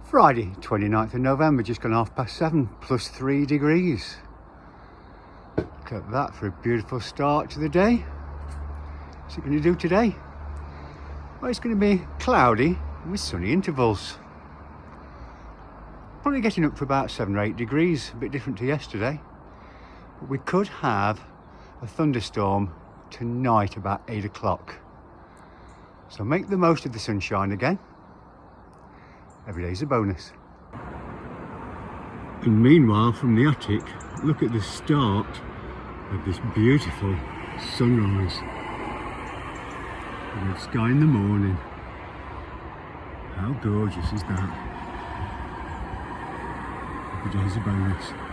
Friday 29th of November, just gone 7:30, plus 3 degrees. Look at that for a beautiful start to the day. What's it going to do today? Well, it's going to be cloudy with sunny intervals. Probably getting up to about 7 or 8 degrees, a bit different to yesterday. But we could have a thunderstorm tonight about 8 o'clock. So make the most of the sunshine again. Every day's a bonus. And meanwhile, from the attic, look at the start of this beautiful sunrise. And the sky in the morning. How gorgeous is that? Every day's a bonus.